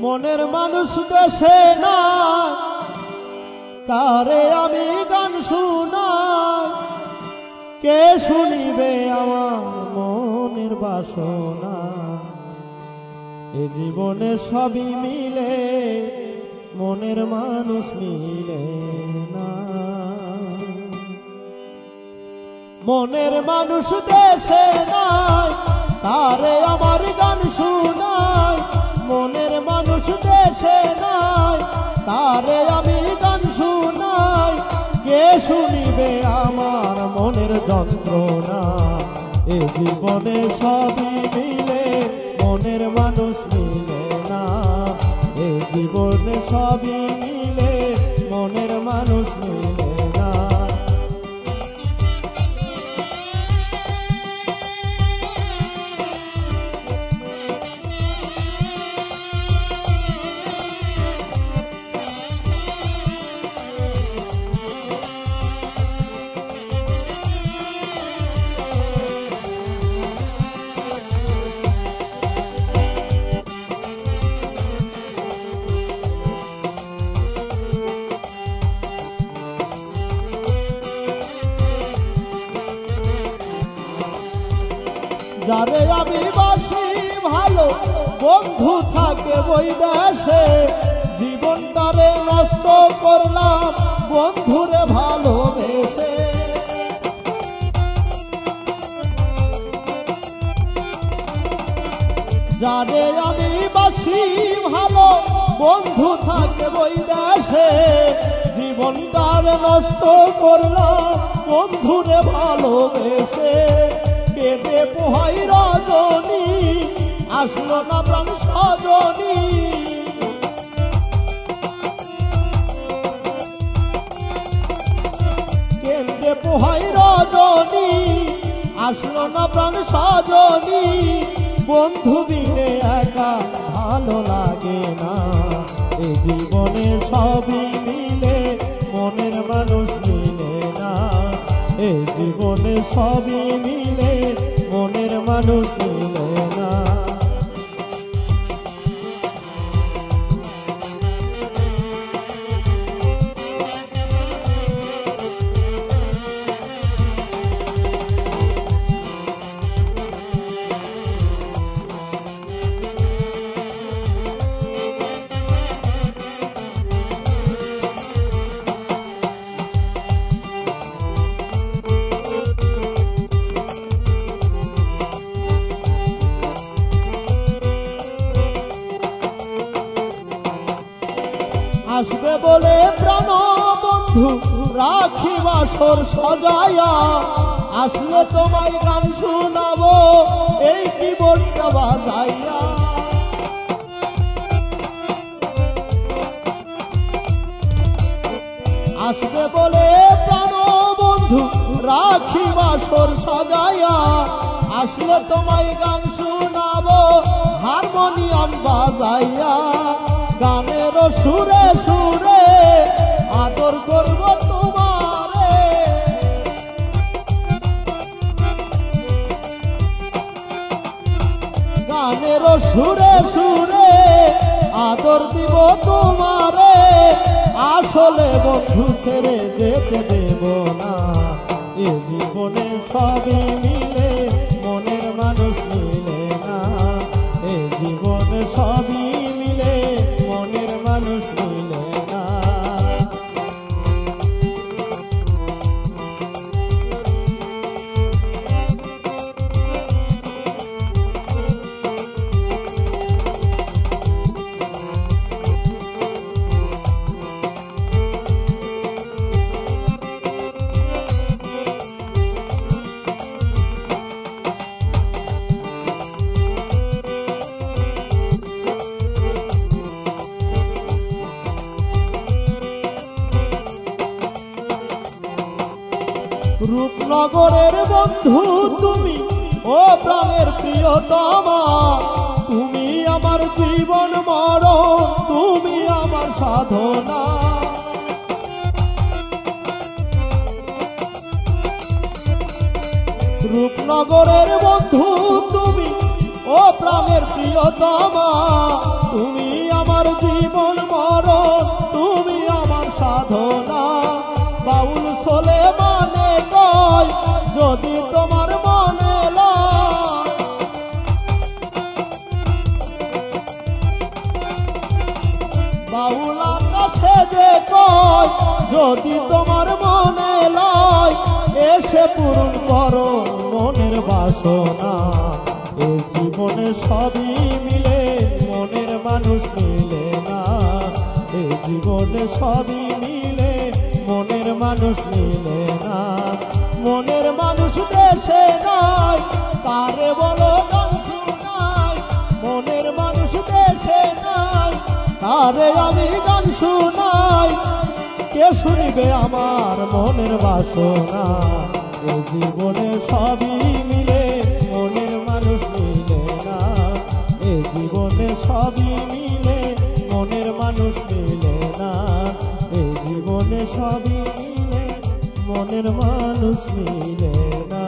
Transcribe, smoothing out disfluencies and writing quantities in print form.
মনের মানুষ দেশে না কারে আমি গান শুনাই কে শুনিবে আমার মনের বাসনা এ জীবনে সবই মিলে মনের মানুষ মিলে না মনের মানুষ দেশে নাই কারে আমার গান শুনাই মনের মানুষ দেশে নাই কারে আমি গান শুনাই কে শুনিবে আমার মনের যন্ত্রণা এ জীবনে সবই মিলে মনের মানুষ মিলে না এ জীবনে সবই মিলে মনের মানুষ মিলে না যারে আমি বাসি ভালো বন্ধু থাকে ওই দেশে জীবনটারে নষ্ট করলাম বন্ধুরে ভালোবেসে যারে আমি বাসি ভালো বন্ধু থাকে ওই দেশে জীবনটারে নষ্ট করলাম বন্ধুরে ভালোবেসে কেঁদে পোহাই রজনী আসলো না প্রাণ সজনী কেঁদে পোহাই রজনী আসলো না প্রাণ সজনী বন্ধু বিনে একা ভালো লাগে না এ জীবনে সবই মিলে মনের মানুষ মিলে না এ জীবনে সবই মিলে মনের মানুষ মিলে না আসবে বলে প্রাণ বন্ধু রাখি বাসর সাজায়া আসলে তোমায় গান শোনাবো এই কিবোর্ডটা বাজাইয়া আসবে বলে প্রাণ বন্ধু রাখি বাসর সাজায়া আসলে তোমায় গান শোনাবো হারমোনিয়াম বাজাইয়া গানের সুরে সুরে আদর করব তোমারে গানের সুরে সুরে আদর দিব তোমারে আসলে বন্ধু ছেড়ে যেতে দেব না এ জীবনে সবই মিলে মনের মানুষ মিলে না এ জীবনে সবই মিলে মনের মানুষ মিলে না রূপনগরের বন্ধু তুমি ও প্রাণের প্রিয়তমা তুমি আমার জীবন মরণ তুমি আমার সাধনা রূপনগরের বন্ধু তুমি ও প্রাণের প্রিয়তমা তুমি আমার বাউল আকাশে যে কয় যদি তোমার মনে লয় এসে পূরণ করো মনের বাসনা। এই জীবনে সবই মিলে মনের মানুষ মিলে না, এই জীবনে সবই মিলে মনের মানুষ মিলে না। মনের মানুষ দেশে নাই কারে বলো গান শুনাই, মনের মানুষ দেশে নাই কারে আমি গান শুনাই। কে শুনিবে আমার মনের বাসনা। এই জীবনে সবই মিলে মনের মানুষ মিলে না, এই জীবনে সবই মিলে মনের মানুষ মিলে না, এই জীবনে সবই মিলে মনের মানুষ মিলে না।